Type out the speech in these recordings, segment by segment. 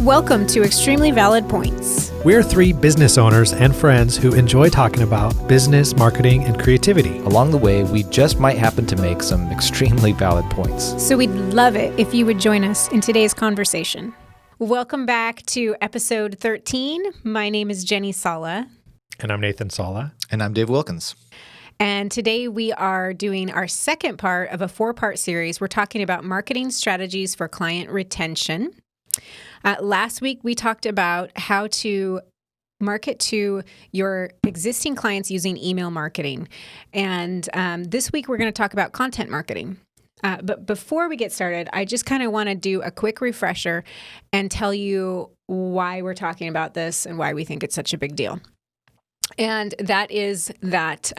Welcome to Extremely Valid Points. We're three business owners and friends who enjoy talking about business, marketing, and creativity. Along the way, we just might happen to make some extremely valid points. So we'd love it if you would join us in today's conversation. Welcome back to episode 13. My name is Jenny Sala. And I'm Nathan Sala. And I'm Dave Wilkins. And today we are doing our second part of a 4-part series. We're talking about marketing strategies for client retention. Last week, we talked about how to market to your existing clients using email marketing. And this week, we're going to talk about content marketing. But before we get started, I just kind of want to do a quick refresher and tell you why we're talking about this and why we think it's such a big deal. And that is that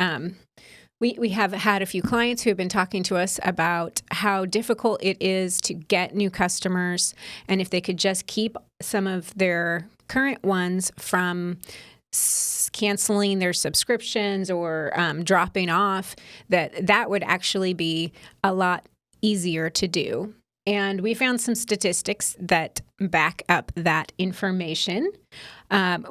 we have had a few clients who have been talking to us about how difficult it is to get new customers, and if they could just keep some of their current ones from canceling their subscriptions or dropping off, that would actually be a lot easier to do. And we found some statistics that back up that information.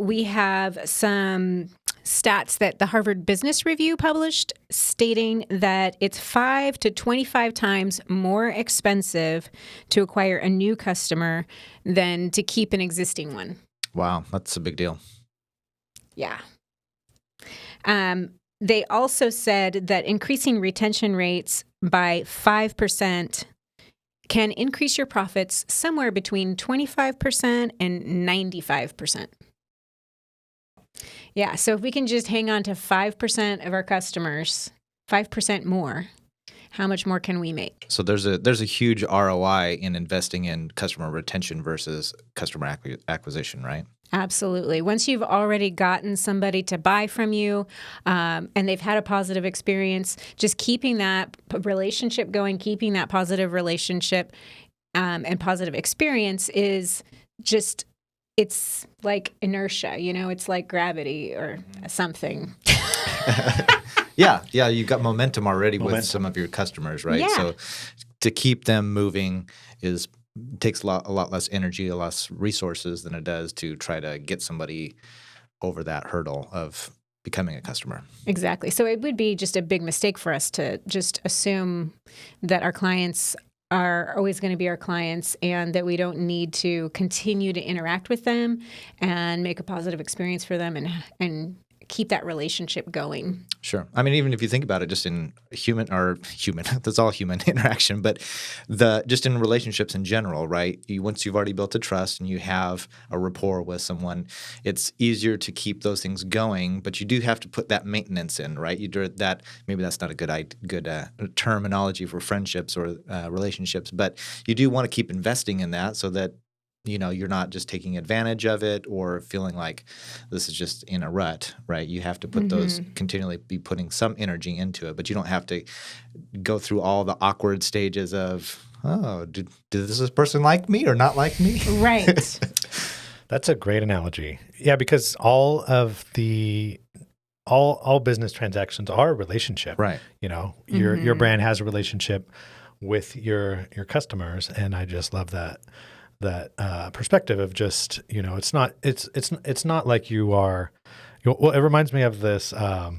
We have some stats that the Harvard Business Review published stating that it's 5 to 25 times more expensive to acquire a new customer than to keep an existing one. Wow, that's a big deal. Yeah. They also said that increasing retention rates by 5% can increase your profits somewhere between 25% and 95%. Yeah, so if we can just hang on to 5% of our customers, 5% more, how much more can we make? So there's a huge ROI in investing in customer retention versus customer acquisition, right? Absolutely. Once you've already gotten somebody to buy from you and they've had a positive experience, just keeping that relationship going, keeping that positive relationship and positive experience is just, it's like inertia, it's like gravity or something. Yeah, you've got momentum already with some of your customers, right? Yeah. So to keep them moving takes a lot less energy, less resources than it does to try to get somebody over that hurdle of becoming a customer. Exactly. So it would be just a big mistake for us to just assume that our clients are always going to be our clients and that we don't need to continue to interact with them and make a positive experience for them and keep that relationship going. Sure. I mean, even if you think about it, just in human, that's all human interaction, but just in relationships in general, right? Once you've already built a trust and you have a rapport with someone, it's easier to keep those things going, but you do have to put that maintenance in, right? Maybe that's not a good terminology for friendships or relationships, but you do want to keep investing in that so that you're not just taking advantage of it or feeling like this is just in a rut, right? You have to put those, continually be putting some energy into it, but you don't have to go through all the awkward stages of, did this person like me or not like me? Right. That's a great analogy. Yeah, because all business transactions are a relationship. Right. Your brand has a relationship with your customers, and I just love that perspective of just, it's not like you are, well, it reminds me of this, the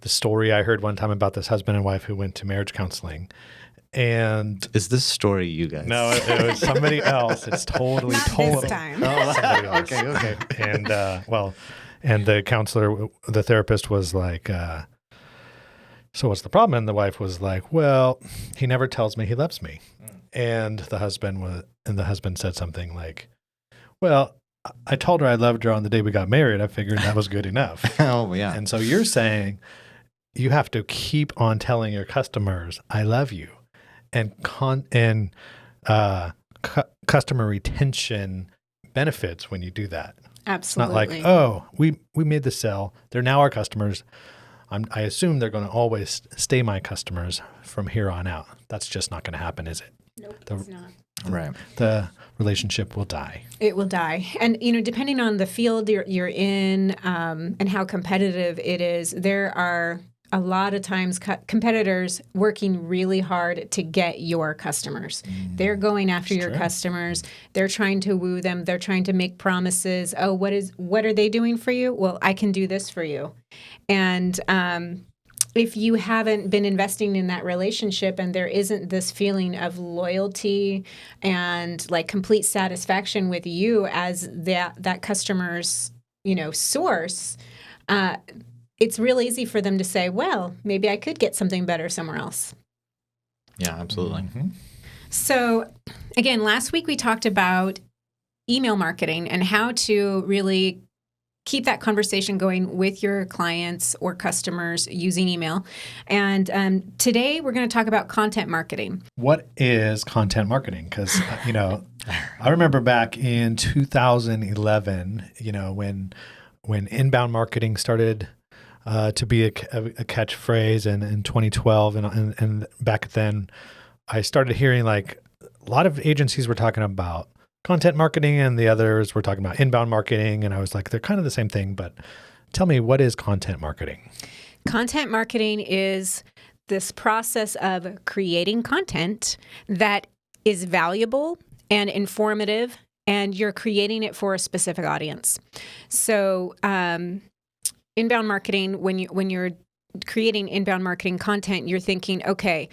story I heard one time about this husband and wife who went to marriage counseling. And is this story you guys? No, it was somebody else. It's totally. This time. Somebody else. Okay. And, and the counselor, the therapist was like, so what's the problem? And the wife was like, well, he never tells me he loves me. And the husband said something like, well, I told her I loved her on the day we got married. I figured that was good enough. Oh, yeah. And so you're saying you have to keep on telling your customers, I love you. And customer retention benefits when you do that. Absolutely. It's not like, we made the sale. They're now our customers. I assume they're going to always stay my customers from here on out. That's just not going to happen, is it? Nope, it's not. Right. The relationship will die. It will die. And, depending on the field you're in and how competitive it is, there are a lot of times competitors working really hard to get your customers. They're going after your customers. They're trying to woo them. They're trying to make promises. Oh, what are they doing for you? Well, I can do this for you. And if you haven't been investing in that relationship and there isn't this feeling of loyalty and like complete satisfaction with you as that customer's, source, it's real easy for them to say, well, maybe I could get something better somewhere else. Yeah, absolutely. Mm-hmm. So again, last week we talked about email marketing and how to really keep that conversation going with your clients or customers using email. And today we're going to talk about content marketing. What is content marketing? Because, I remember back in 2011, when inbound marketing started to be a catchphrase, and in 2012 and back then, I started hearing like a lot of agencies were talking about content marketing and the others were talking about inbound marketing. And I was like, they're kind of the same thing, but tell me, what is content marketing? Content marketing is this process of creating content that is valuable and informative, and you're creating it for a specific audience. So, inbound marketing, when you're creating inbound marketing content, you're thinking, okay,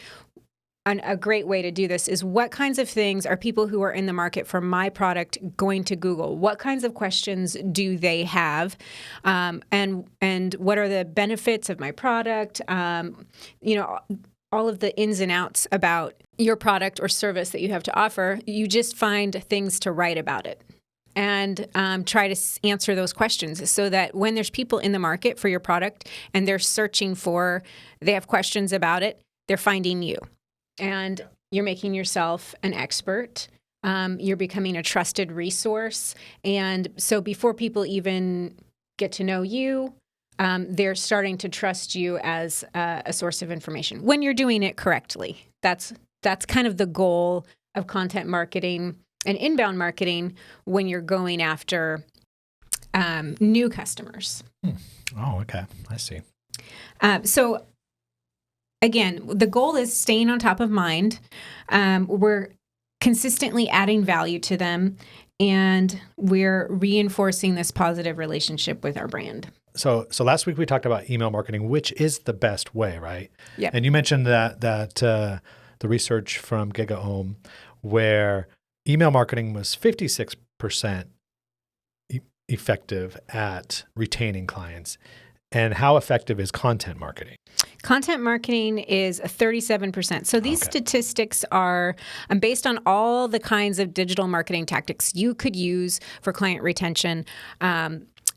a great way to do this is what kinds of things are people who are in the market for my product going to Google? What kinds of questions do they have? And what are the benefits of my product? All of the ins and outs about your product or service that you have to offer. You just find things to write about it and try to answer those questions so that when there's people in the market for your product and they have questions about it, they're finding you. And you're making yourself an expert. You're becoming a trusted resource. And so before people even get to know you, they're starting to trust you as a source of information when you're doing it correctly. That's kind of the goal of content marketing and inbound marketing when you're going after new customers. Oh, okay. I see. So again, the goal is staying on top of mind. We're consistently adding value to them, and we're reinforcing this positive relationship with our brand. So last week we talked about email marketing, which is the best way, right? Yeah. And you mentioned that the research from GigaOM, where email marketing was 56% effective at retaining clients. And how effective is content marketing? Content marketing is 37%. So these statistics are based on all the kinds of digital marketing tactics you could use for client retention.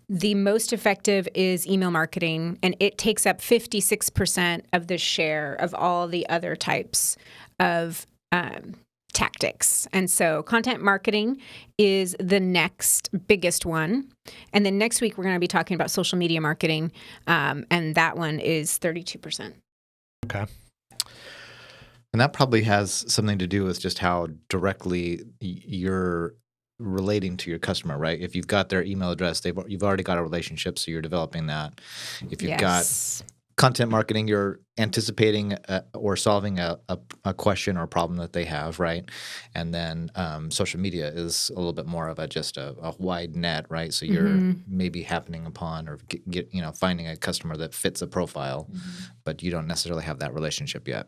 The most effective is email marketing, and it takes up 56% of the share of all the other types of tactics. And so content marketing is the next biggest one. And then next week, we're going to be talking about social media marketing. And that one is 32%. Okay. And that probably has something to do with just how directly you're relating to your customer, right? If you've got their email address, you've already got a relationship, so you're developing that. If you've got content marketing, you're anticipating or solving a question or a problem that they have, right? And then social media is a little bit more of just a wide net, right? So you're maybe happening upon or finding a customer that fits a profile, but you don't necessarily have that relationship yet.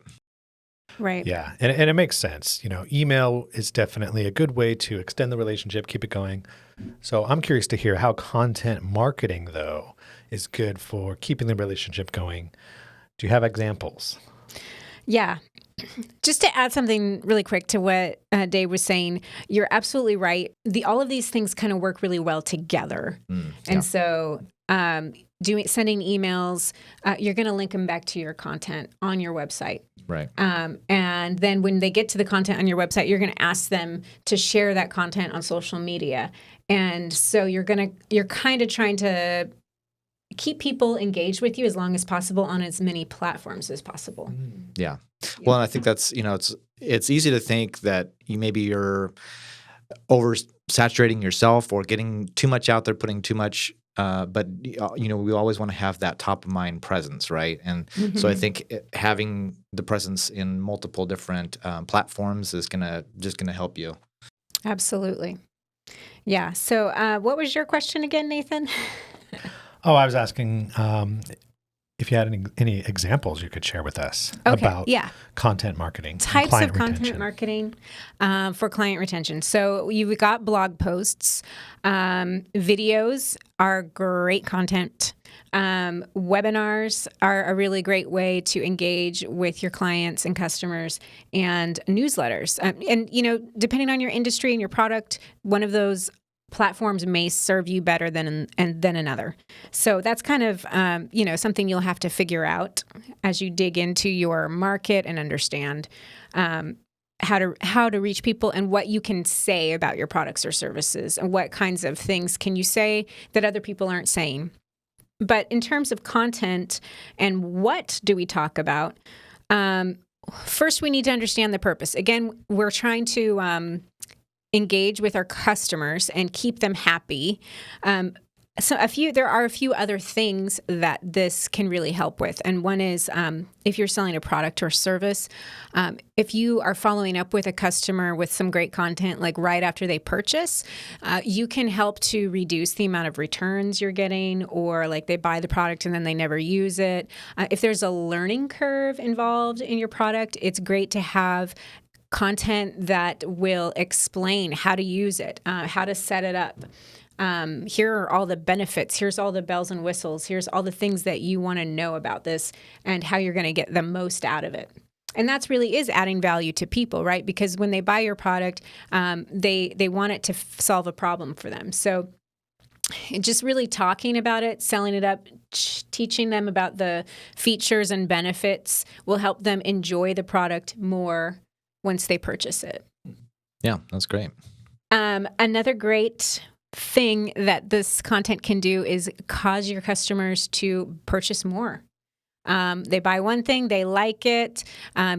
Right. Yeah. And it makes sense. Email is definitely a good way to extend the relationship, keep it going. So I'm curious to hear how content marketing, though, is good for keeping the relationship going. Do you have examples? Yeah. Just to add something really quick to what Dave was saying, you're absolutely right. All of these things kind of work really well together. And so sending emails, you're going to link them back to your content on your website. Right. And then when they get to the content on your website, you're going to ask them to share that content on social media. And so you're kind of trying to keep people engaged with you as long as possible on as many platforms as possible. Yeah. Well, and I think that's, it's easy to think that you're oversaturating yourself or getting too much out there, putting too much but we always want to have that top of mind presence, right? And so I think having the presence in multiple different platforms is just gonna help you. Absolutely. Yeah. So, what was your question again, Nathan? Oh, I was asking if you had any examples you could share with us about content marketing, and types client of content retention. marketing for client retention. So you've got blog posts, videos are great content. Webinars are a really great way to engage with your clients and customers, and newsletters. And depending on your industry and your product, one of those platforms may serve you better than another. So that's kind of something you'll have to figure out as you dig into your market and understand how to reach people and what you can say about your products or services and what kinds of things can you say that other people aren't saying. But in terms of content and what do we talk about, first we need to understand the purpose. Again, we're trying to engage with our customers and keep them happy. There are a few other things that this can really help with. And one is if you're selling a product or service, if you are following up with a customer with some great content, like right after they purchase, you can help to reduce the amount of returns you're getting, or like they buy the product and then they never use it. If there's a learning curve involved in your product, it's great to have content that will explain how to use it, how to set it up. Here are all the benefits. Here's all the bells and whistles. Here's all the things that you want to know about this and how you're going to get the most out of it. And that's really is adding value to people, right? Because when they buy your product, they want it to solve a problem for them. So just really talking about it, selling it up, teaching them about the features and benefits will help them enjoy the product more once they purchase it. Yeah, that's great. Another great thing that this content can do is cause your customers to purchase more. They buy one thing, they like it,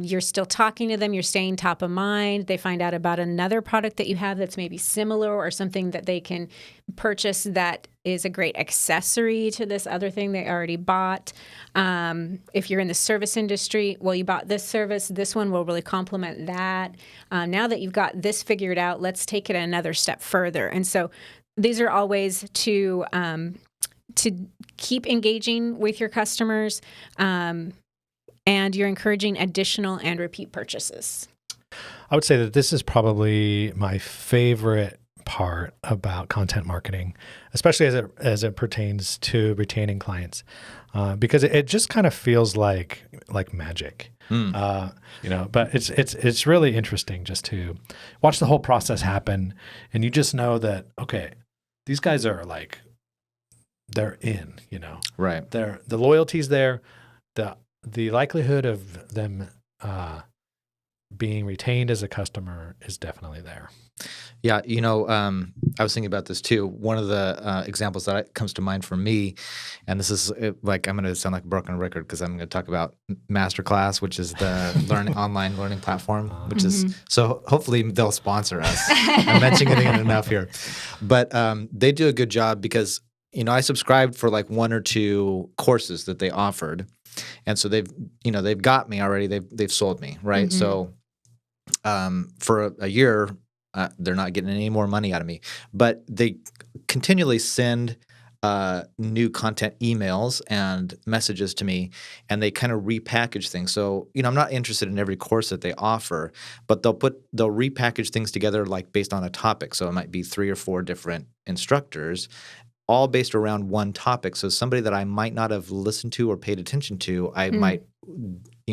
you're still talking to them, you're staying top of mind, they find out about another product that you have that's maybe similar or something that they can purchase that is a great accessory to this other thing they already bought. If you're in the service industry, well, you bought this service, this one will really complement that. Now that you've got this figured out, let's take it another step further. And so these are all ways to keep engaging with your customers, and you're encouraging additional and repeat purchases. I would say that this is probably my favorite part about content marketing, especially as it pertains to retaining clients, because it just kind of feels like magic. But it's really interesting just to watch the whole process happen, and you just know that, okay, these guys are like, they're in, Right. The loyalty's there, the likelihood of them being retained as a customer is definitely there. Yeah, I was thinking about this too. One of the examples that comes to mind for me, and this is like, I'm going to sound like a broken record because I'm going to talk about Masterclass, which is the online learning platform, which is, so hopefully they'll sponsor us. I'm mentioning it enough here. But they do a good job because, I subscribed for like one or two courses that they offered. And so they've got me already. They've sold me, right? So for a year, they're not getting any more money out of me, but they continually send new content emails and messages to me, and they kind of repackage things. So, I'm not interested in every course that they offer, but they'll repackage things together like based on a topic. So it might be 3 or 4 different instructors, all based around one topic. So somebody that I might not have listened to or paid attention to, I might,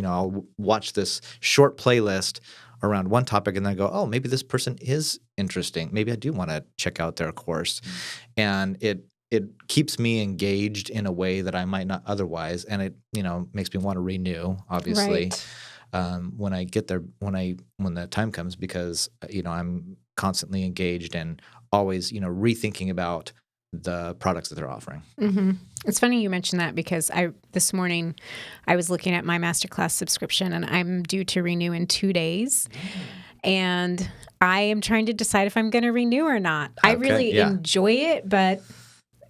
I'll watch this short playlist around one topic and then go, oh, maybe this person is interesting. Maybe I do want to check out their course. And it keeps me engaged in a way that I might not otherwise. And it, makes me want to renew, obviously, when I get there, when the time comes, because, I'm constantly engaged and always, rethinking about the products that they're offering. It's funny you mentioned that because this morning I was looking at my Masterclass subscription and I'm due to renew in 2 days. And I am trying to decide if I'm going to renew or not. I really enjoy it, but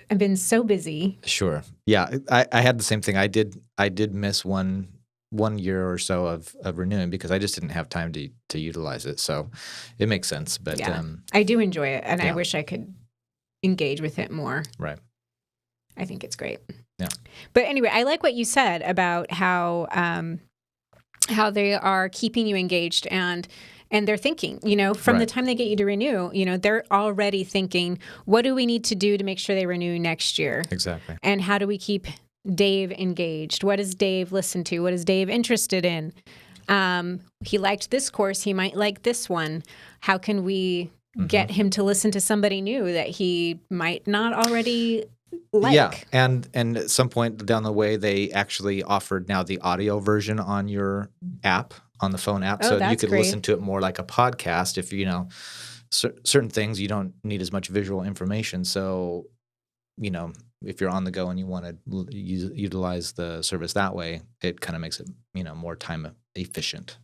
I've been so busy. Sure. Yeah, I had the same thing. I did miss one year or so of renewing because I just didn't have time to utilize it. So it makes sense. But Yeah. I do enjoy it, and I yeah. wish I could engage with it more. Right. I think it's great. Yeah. But anyway, I like what you said about how they are keeping you engaged and they're thinking, from the Right. time they get you to renew, they're already thinking, what do we need to do to make sure they renew next year? Exactly. And how do we keep Dave engaged? What does Dave listen to? What is Dave interested in? He liked this course. He might like this one. How can we get him to listen to somebody new that he might not already like? Yeah, and at some point down the way, they actually offered now the audio version on your app, on the phone app, Oh, so you that's could great. listen to it more like a podcast. If certain things you don't need as much visual information, so if you're on the go and you want to utilize the service that way, it kind of makes it more time efficient.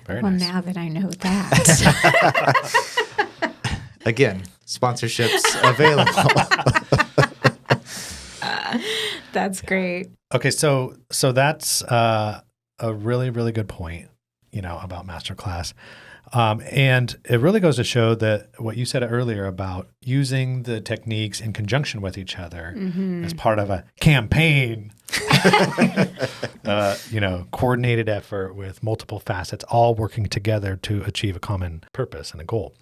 Very Well, nice. now that I know that. Again, sponsorships available. That's great. Okay, so that's a really, really good point, about masterclass. And it really goes to show that what you said earlier about using the techniques in conjunction with each other as part of a campaign, coordinated effort with multiple facets, all working together to achieve a common purpose and a goal.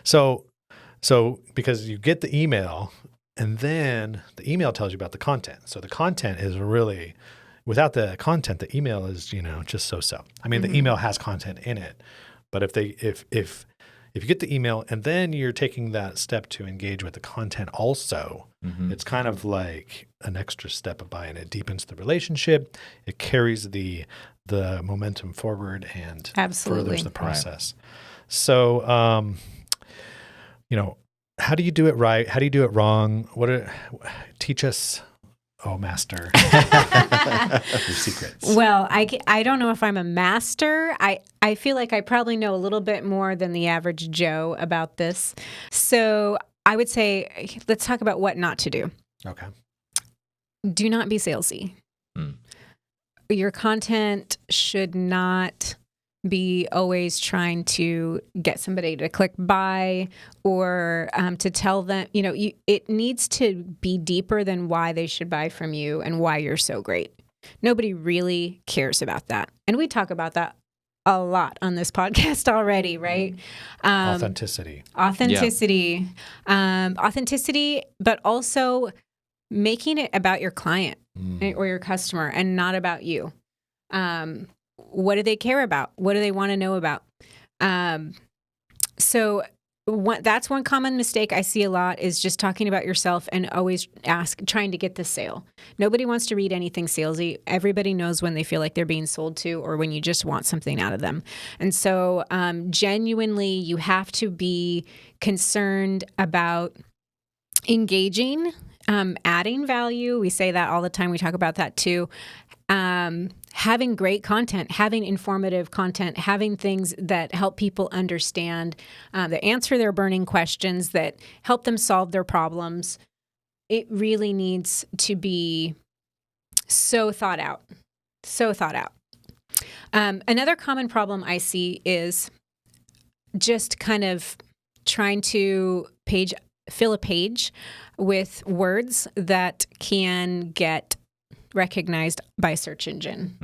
So because you get the email, and then the email tells you about the content. So the content is really, without the content, the email is, just so-so. I mean, the email has content in it, but if you get the email and then you're taking that step to engage with the content also, it's kind of like an extra step by, and it deepens the relationship. It carries the momentum forward and Absolutely. furthers the process. So, how do you do it right? How do you do it wrong? Teach us, oh master, your secrets. Well, I don't know if I'm a master. I feel like I probably know a little bit more than the average Joe about this. So I would say, let's talk about what not to do. Okay. Do not be salesy. Your content should not be always trying to get somebody to click buy or to tell them, it needs to be deeper than why they should buy from you and why you're so great. Nobody really cares about that. And we talk about that a lot on this podcast already, right? Authenticity, but also making it about your client or your customer and not about you. What do they care about? What do they want to know about? That's one common mistake I see a lot is just talking about yourself and always trying to get the sale. Nobody wants to read anything salesy. Everybody knows when they feel like they're being sold to or when you just want something out of them. And so genuinely, you have to be concerned about engaging, adding value. We say that all the time. We talk about that too. Having great content, having informative content, having things that help people understand, that answer their burning questions, that help them solve their problems. It really needs to be so thought out. Another common problem I see is just kind of trying to fill a page with words that can get recognized by search engine.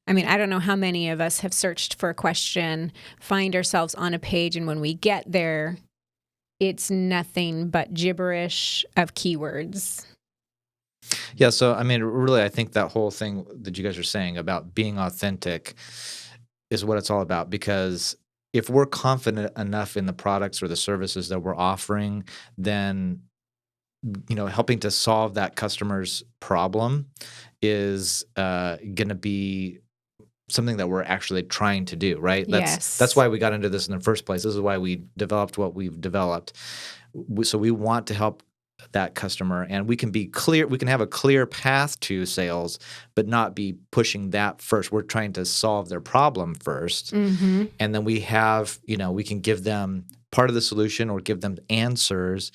I mean, I don't know how many of us have searched for a question, find ourselves on a page, and when we get there, it's nothing but gibberish of keywords. Yeah, so I mean, really, I think that whole thing that you guys are saying about being authentic is what it's all about, because if we're confident enough in the products or the services that we're offering, then helping to solve that customer's problem is going to be something that we're actually trying to do, right? That's why we got into this in the first place. This is why we developed what we've developed. So we want to help that customer, and we can be clear. We can have a clear path to sales, but not be pushing that first. We're trying to solve their problem first, and then we have, we can give them part of the solution or give them answers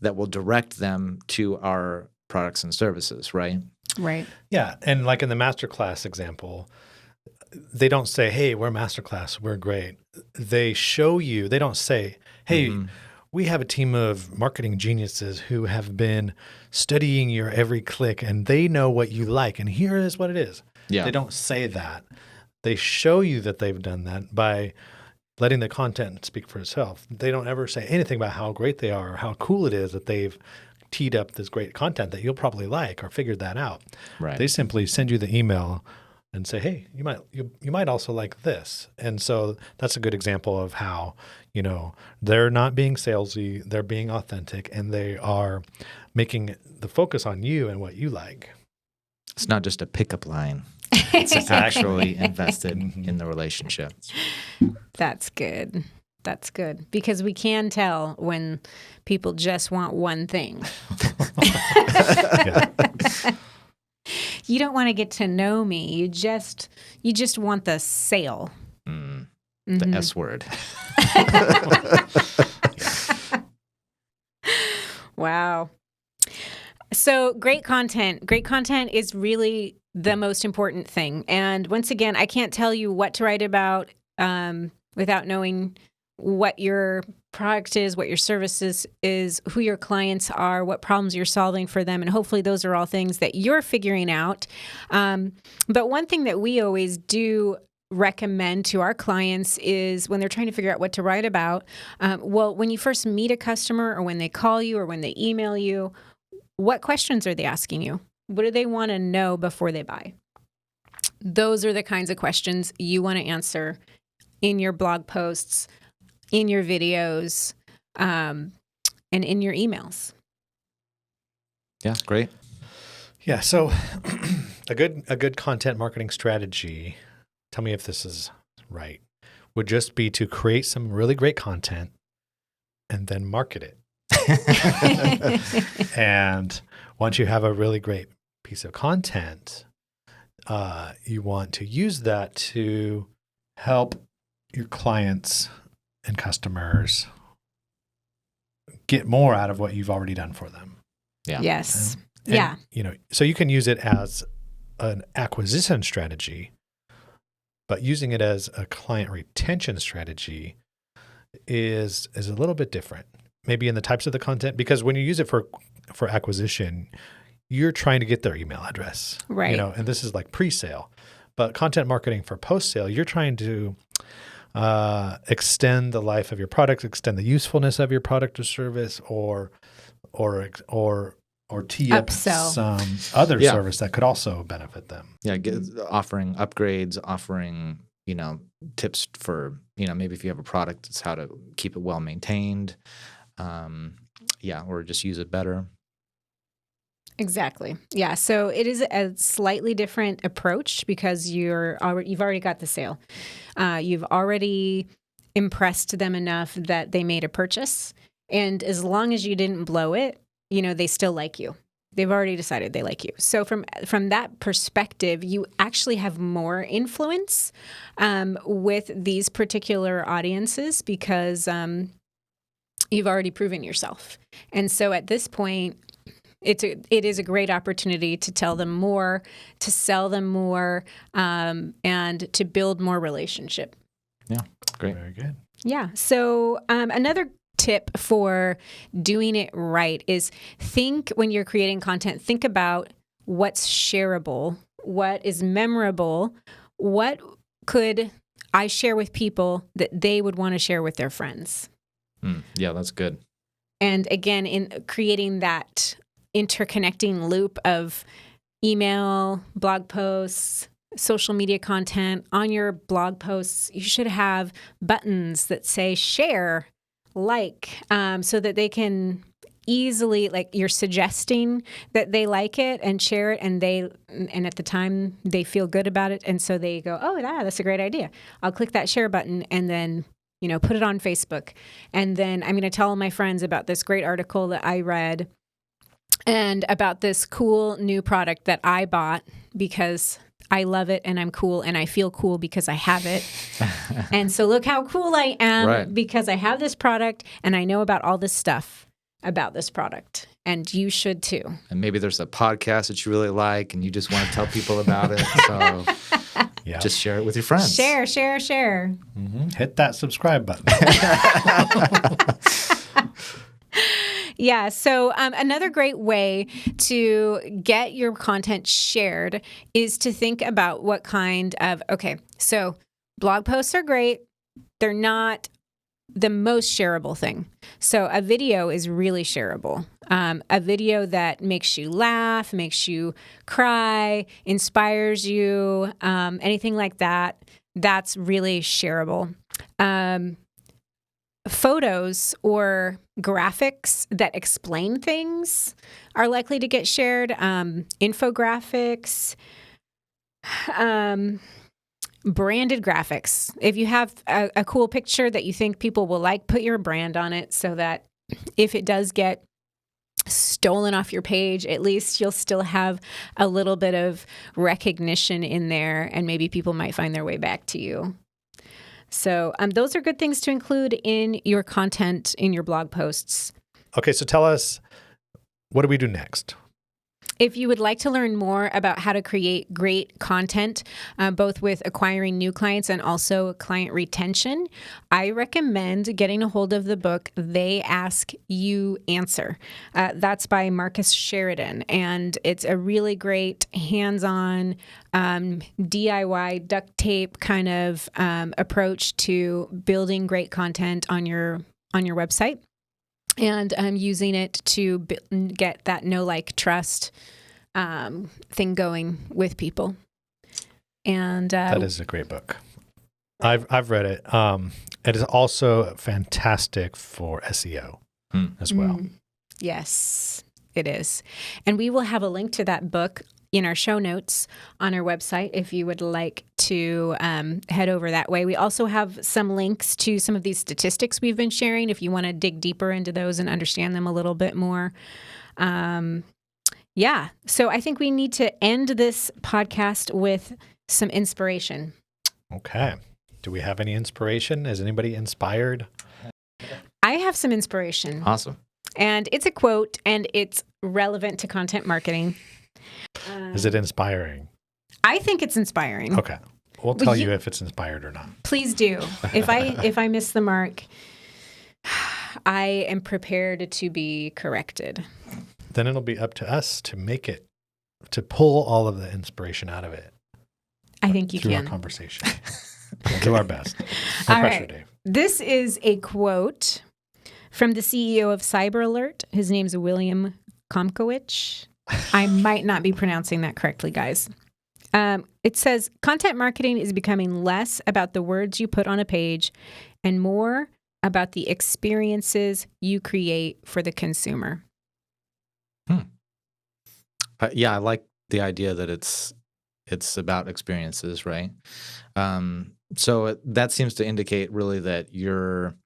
that will direct them to our products and services, right? Right. Yeah. And like in the masterclass example, they don't say, hey, we're masterclass, we're great. They show you, they don't say, hey, we have a team of marketing geniuses who have been studying your every click and they know what you like and here is what it is. Yeah. They don't say that. They show you that they've done that by letting the content speak for itself. They don't ever say anything about how great they are or how cool it is that they've teed up this great content that you'll probably like or figured that out. Right. They simply send you the email and say, hey, you might also like this. And so that's a good example of how, they're not being salesy, they're being authentic, and they are making the focus on you and what you like. It's not just a pickup line. It's actually invested in the relationship. That's good. That's good. Because we can tell when people just want one thing. Yeah. You don't want to get to know me. You just want the sale. The S word. Wow. So great content. Great content is really the most important thing. And once again, I can't tell you what to write about without knowing what your product is, what your services is, who your clients are, what problems you're solving for them. And hopefully those are all things that you're figuring out. But one thing that we always do recommend to our clients is when they're trying to figure out what to write about, when you first meet a customer or when they call you or when they email you, what questions are they asking you? What do they want to know before they buy? Those are the kinds of questions you want to answer in your blog posts, in your videos, and in your emails. Yeah, great. Yeah. So a good content marketing strategy, tell me if this is right, would just be to create some really great content and then market it. And once you have a really great piece of content, you want to use that to help your clients and customers get more out of what you've already done for them. Yeah. Yes. And, so you can use it as an acquisition strategy, but using it as a client retention strategy is a little bit different. Maybe in the types of the content, because when you use it for acquisition, you're trying to get their email address, right? And this is like pre-sale. But content marketing for post-sale, you're trying to extend the life of your product, extend the usefulness of your product or service, or tee up Upsell. some other service that could also benefit them. Yeah, offering upgrades, offering tips for maybe if you have a product, it's how to keep it well maintained. Or just use it better. Exactly. Yeah. So it is a slightly different approach because you've already got the sale. You've already impressed them enough that they made a purchase. And as long as you didn't blow it, they still like you. They've already decided they like you. So from that perspective, you actually have more influence with these particular audiences because you've already proven yourself. And so at this point, it is a great opportunity to tell them more, to sell them more, and to build more relationship. Yeah, great. Very good. Yeah. So another tip for doing it right is when you're creating content, think about what's shareable, what is memorable, what could I share with people that they would want to share with their friends. Yeah, that's good. And again, in creating that interconnecting loop of email, blog posts, social media content. On your blog posts, you should have buttons that say share, like, so that they can easily, like, you're suggesting that they like it and share it, and at the time they feel good about it, and so they go, oh, that's a great idea. I'll click that share button and then put it on Facebook, and then I'm going to tell my friends about this great article that I read and about this cool new product that I bought because I love it and I'm cool and I feel cool because I have it. And so look how cool I am Right. because I have this product and I know about all this stuff about this product. And you should too. And maybe there's a podcast that you really like and you just want to tell people about it. So Yeah. just share it with your friends. Share. Hit that subscribe button. Yeah. So another great way to get your content shared is to think about what kind of, so blog posts are great. They're not the most shareable thing. So a video is really shareable. A video that makes you laugh, makes you cry, inspires you, anything like that, that's really shareable. Photos or graphics that explain things are likely to get shared. Infographics, branded graphics. If you have a cool picture that you think people will like, put your brand on it so that if it does get stolen off your page, at least you'll still have a little bit of recognition in there and maybe people might find their way back to you. So those are good things to include in your content, in your blog posts. Okay, so tell us, what do we do next? If you would like to learn more about how to create great content, both with acquiring new clients and also client retention, I recommend getting a hold of the book, They Ask, You Answer. That's by Marcus Sheridan, and it's a really great hands-on DIY duct tape kind of approach to building great content on your website. And using it to get that know, like, trust thing going with people. And That is a great book. I've read it. It is also fantastic for SEO as well. Yes, it is. And we will have a link to that book in our show notes on our website if you would like to head over that way. We also have some links to some of these statistics we've been sharing if you want to dig deeper into those and understand them a little bit more. Yeah, so I think we need to end this podcast with some inspiration. Okay. Do we have any inspiration? Is anybody inspired? I have some inspiration. Awesome. And it's a quote and it's relevant to content marketing. Is it inspiring? I think it's inspiring. Okay. We'll tell you if it's inspired or not. Please do. If I miss the mark, I am prepared to be corrected. Then it'll be up to us to make it, to pull all of the inspiration out of it. I think you through can. Our conversation. We'll do our best. No All pressure, right. Dave. This is a quote from the CEO of Cyber Alert. His name's William Komkowicz. I might not be pronouncing that correctly, guys. It says, content marketing is becoming less about the words you put on a page and more about the experiences you create for the consumer. Yeah, I like the idea that it's about experiences, right? So that seems to indicate really that you're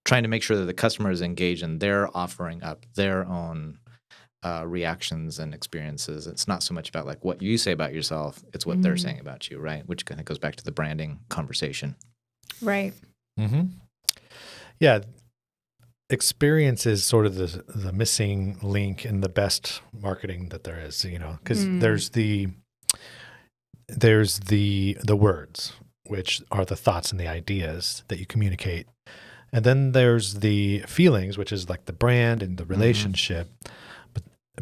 trying to make sure that the customer is engaged and they're offering up their own reactions and experiences. It's not so much about like what you say about yourself; it's what they're saying about you, right? Which kind of goes back to the branding conversation. Right. Mm-hmm. Yeah. Experience is sort of the missing link in the best marketing that there is, because there's the words, which are the thoughts and the ideas that you communicate. And then there's the feelings, which is like the brand and the relationship.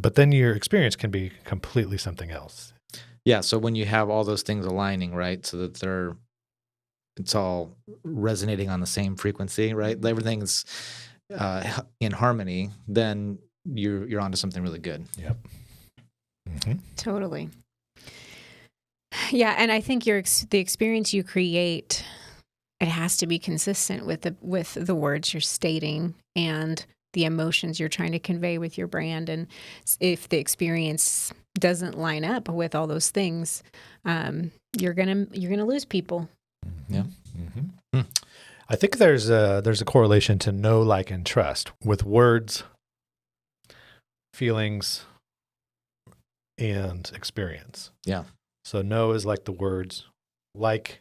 But then your experience can be completely something else. Yeah. So when you have all those things aligning, right, so that it's all resonating on the same frequency, right? Everything's in harmony, then you're onto something really good. Yep. Mm-hmm. Totally. Yeah, and I think the experience you create, it has to be consistent with the words you're stating and the emotions you're trying to convey with your brand. And if the experience doesn't line up with all those things, you're gonna lose people. Yeah. Mm-hmm. I think there's a correlation to know, like, and trust with words, feelings, and experience. Yeah. So know is like the words, like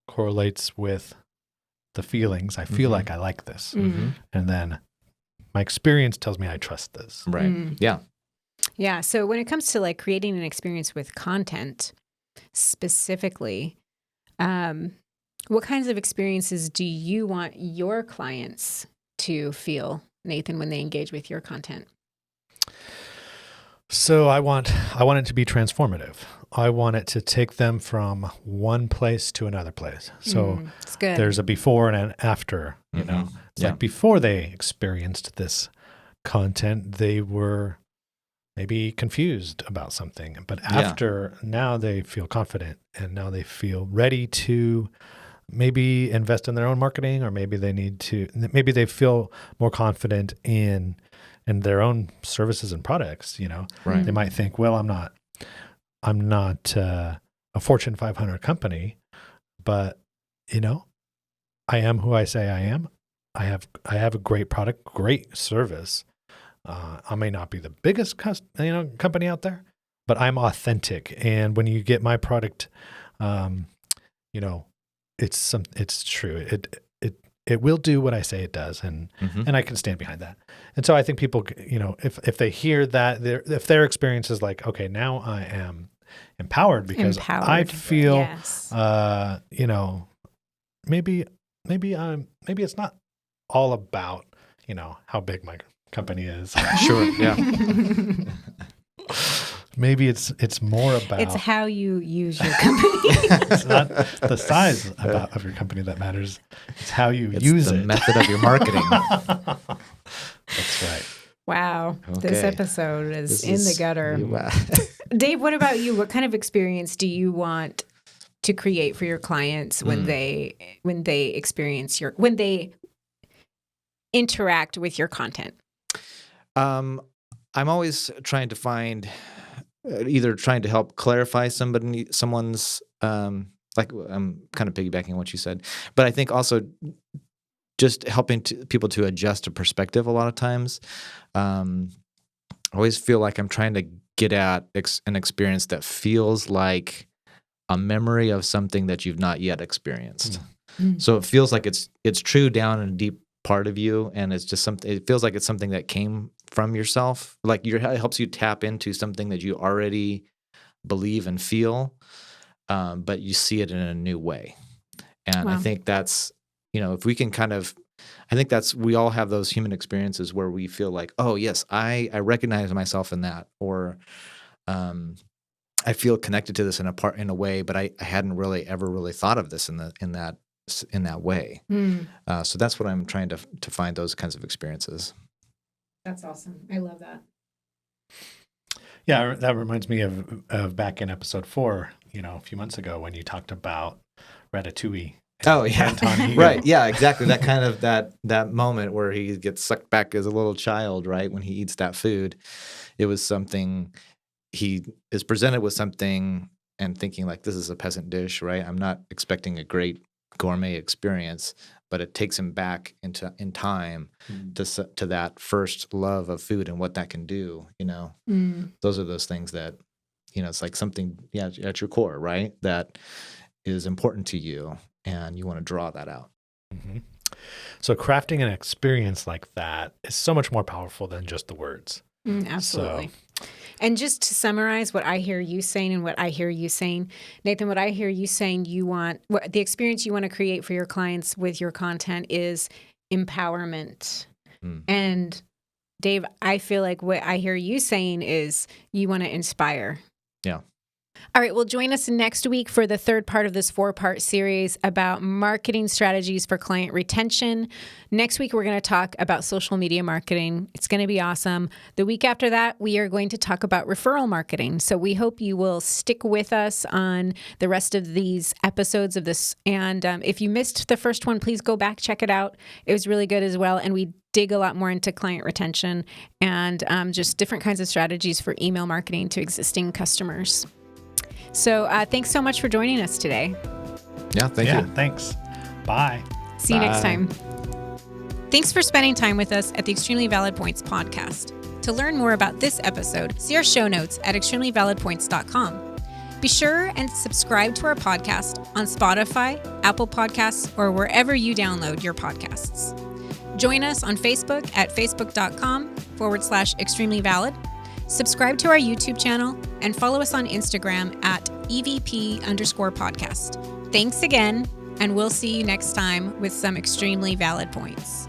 correlates with the feelings. I feel like I like this. Mm-hmm. And then my experience tells me I trust this. Right. Yeah. Yeah. So when it comes to like creating an experience with content specifically, what kinds of experiences do you want your clients to feel, Nathan, when they engage with your content? So I want it to be transformative. I want it to take them from one place to another place. So it's good. there's a before and an after, you know. It's like before they experienced this content, they were maybe confused about something. But after, now they feel confident, and now they feel ready to maybe invest in their own marketing, or maybe they feel more confident in their own services and products, you know. Right. They might think, well, I'm not a Fortune 500 company, but you know, I am who I say I am. I have a great product, great service. I may not be the biggest company out there, but I'm authentic. And when you get my product, you know, it's true. It will do what I say it does, and I can stand behind that. And so I think people, you know, if they hear that, if their experience is like, okay, now I am empowered because I feel, you know, maybe it's not all about, you know, how big my company is. Sure. Yeah. Maybe it's more about, it's how you use your company. It's not the size of your company that matters. It's how you use the it. method of your marketing. That's right. Wow. Okay. This episode is in the gutter. Wow. Dave, what about you? What kind of experience do you want to create for your clients when they interact with your content? I'm always trying to find, either trying to help clarify someone's, like I'm kind of piggybacking on what you said, but I think also just helping people to adjust a perspective a lot of times. I always feel like I'm trying to get at an experience that feels like a memory of something that you've not yet experienced. So it feels like it's true down in a deep part of you, and it's just something. It feels like it's something that came from yourself. Like it helps you tap into something that you already believe and feel, but you see it in a new way. And I think that's, you know, if we can kind of, I think we all have those human experiences where we feel like, oh yes, I recognize myself in that, or I feel connected to this in a way, but I hadn't ever really thought of this in that way. So that's what I'm trying to find, those kinds of experiences. That's awesome. I love that. Yeah, that reminds me of back in episode 4, you know, a few months ago when you talked about Ratatouille. Oh yeah, Anton Ego. Right. Yeah, exactly. That kind of that moment where he gets sucked back as a little child, right? When he eats that food, it was something, he is presented with something and thinking like, this is a peasant dish, right? I'm not expecting a great gourmet experience, but it takes him back in time to that first love of food and what that can do. You know, those are those things that, you know, it's like something, at your core, right? That is important to you, and you want to draw that out. So crafting an experience like that is so much more powerful than just the words. Absolutely. And just to summarize what I hear you saying and what I hear you saying, Nathan, what I hear you saying, the experience you want to create for your clients with your content is empowerment. And Dave, I feel like what I hear you saying is you want to inspire. Yeah. All right, well, join us next week for the third part of this 4-part series about marketing strategies for client retention. Next week, we're going to talk about social media marketing. It's going to be awesome. The week after that, we are going to talk about referral marketing. So we hope you will stick with us on the rest of these episodes of this. And if you missed the first one, please go back, check it out. It was really good as well. And we dig a lot more into client retention and just different kinds of strategies for email marketing to existing customers. So thanks so much for joining us today. Yeah, thank you. Thanks. Bye. See you next time. Thanks for spending time with us at the Extremely Valid Points podcast. To learn more about this episode, see our show notes at extremelyvalidpoints.com. Be sure and subscribe to our podcast on Spotify, Apple Podcasts, or wherever you download your podcasts. Join us on Facebook at facebook.com/extremelyvalid. Subscribe to our YouTube channel and follow us on Instagram at EVP_podcast. Thanks again, and we'll see you next time with some extremely valid points.